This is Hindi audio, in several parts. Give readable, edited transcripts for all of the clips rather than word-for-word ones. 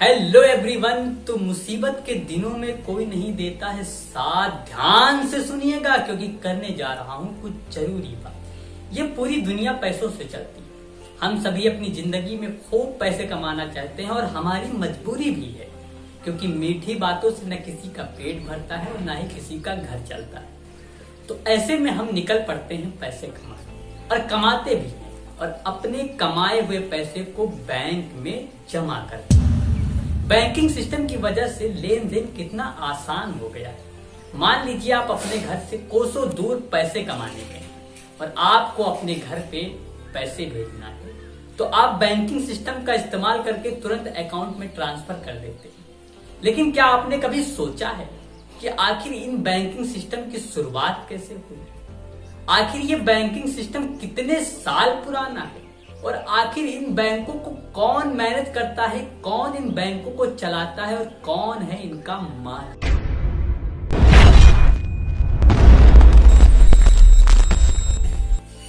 Hello everyone. तो मुसीबत के दिनों में कोई नहीं देता है साथ। ध्यान से सुनिएगा क्योंकि करने जा रहा हूं कुछ जरूरी बात। ये पूरी दुनिया पैसों से चलती है। हम सभी अपनी जिंदगी में खूब पैसे कमाना चाहते हैं और हमारी मजबूरी भी है, क्योंकि मीठी बातों से न किसी का पेट भरता है और न ही किसी का घर चलता है। तो ऐसे में हम निकल पड़ते हैं पैसे कमाने, और कमाते भी हैं, और अपने कमाए हुए पैसे को बैंक में जमा करते हैं। बैंकिंग सिस्टम की वजह से लेन देन कितना आसान हो गया है। मान लीजिए आप अपने घर से कोसों दूर पैसे कमाने गए और आपको अपने घर पे पैसे भेजना है, तो आप बैंकिंग सिस्टम का इस्तेमाल करके तुरंत अकाउंट में ट्रांसफर कर देते हैं। लेकिन क्या आपने कभी सोचा है कि आखिर इन बैंकिंग सिस्टम की शुरुआत कैसे हुई? आखिर ये बैंकिंग सिस्टम कितने साल पुराना है, और आखिर इन बैंकों को कौन मैनेज करता है, कौन इन बैंकों को चलाता है और कौन है इनका मालिक?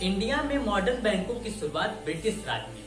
इंडिया में मॉडर्न बैंकों की शुरुआत ब्रिटिश राज में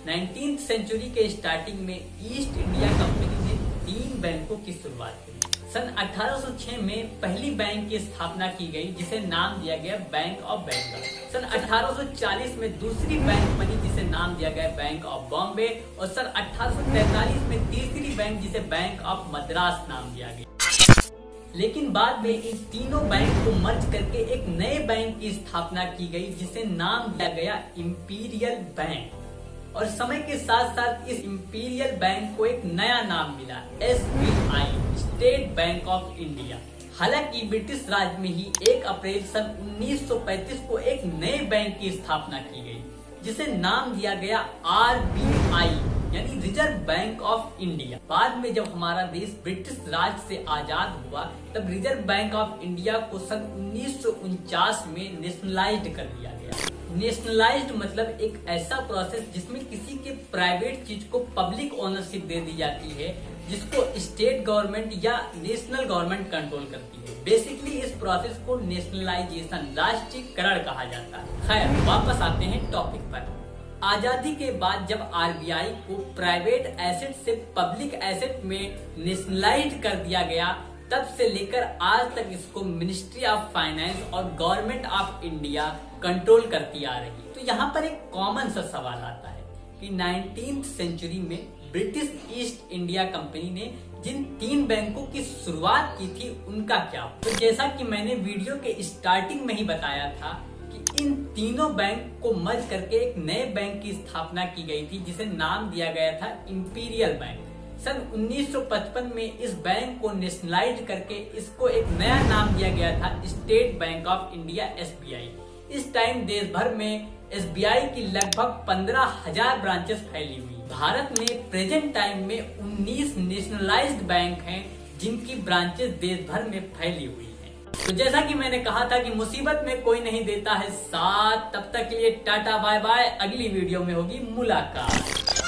19th सेंचुरी के स्टार्टिंग में ईस्ट इंडिया कंपनी ने 3 बैंकों की शुरुआत की। सन 1806 में पहली बैंक की स्थापना की गई, जिसे नाम दिया गया बैंक ऑफ बंगाल। सन 1840 में दूसरी बैंक बनी, जिसे नाम दिया गया बैंक ऑफ बॉम्बे, और सन 1843 में तीसरी बैंक, जिसे बैंक ऑफ मद्रास नाम दिया गया। लेकिन बाद में इन तीनों बैंक को मर्ज करके एक नए बैंक की स्थापना की गई, जिसे नाम दिया गया इंपीरियल बैंक। और समय के साथ साथ इस इंपीरियल बैंक को एक नया नाम मिला, SBI, state bank of India. हालांकि ब्रिटिश राज में ही 1 अप्रैल सन 1935 को एक नए बैंक की स्थापना की गई, जिसे नाम दिया गया RBI, यानी रिजर्व बैंक ऑफ इंडिया। बाद में जब हमारा देश ब्रिटिश राज से आजाद हुआ, तब रिजर्व बैंक ऑफ इंडिया को सन 1949 में नेशनलाइज्ड कर दिया गया। नेशनलाइज्ड मतलब एक ऐसा प्रोसेस जिसमें किसी के प्राइवेट चीज को पब्लिक ओनरशिप दे दी जाती है, जिसको स्टेट गवर्नमेंट या नेशनल गवर्नमेंट कंट्रोल करती है। बेसिकली इस प्रोसेस को नेशनलाइजेशन, राष्ट्रीयकरण कहा जाता है। खैर, वापस आते हैं टॉपिक पर। आजादी के बाद जब RBI को प्राइवेट एसेट से पब्लिक एसेट में नेशनलाइज्ड कर दिया गया, तब से लेकर आज तक इसको मिनिस्ट्री ऑफ फाइनेंस और गवर्नमेंट ऑफ इंडिया कंट्रोल करती आ रही है। तो यहाँ पर एक कॉमन सा सवाल आता है कि 19th सेंचुरी में ब्रिटिश ईस्ट इंडिया कंपनी ने जिन 3 बैंकों की शुरुआत की थी, उनका क्या? तो जैसा कि मैंने वीडियो के स्टार्टिंग में ही बताया था कि इन तीनों बैंक को मर्ज करके एक नए बैंक की स्थापना की गई थी, जिसे नाम दिया गया था इंपीरियल बैंक। सन 1955 में इस बैंक को नेशनलाइज करके इसको एक नया नाम दिया गया था, state bank of India, SBI। इस टाइम देश भर में SBI की लगभग 15,000 ब्रांचेस फैली हुई। भारत में प्रेजेंट टाइम में 19 नेशनलाइज्ड बैंक हैं, जिनकी ब्रांचेस देश भर में फैली हुई हैं। तो जैसा कि मैंने कहा था कि मुसीबत में कोई नहीं देता है साथ। तब तक के लिए टाटा बाय बाय। अगली वीडियो में होगी मुलाकात।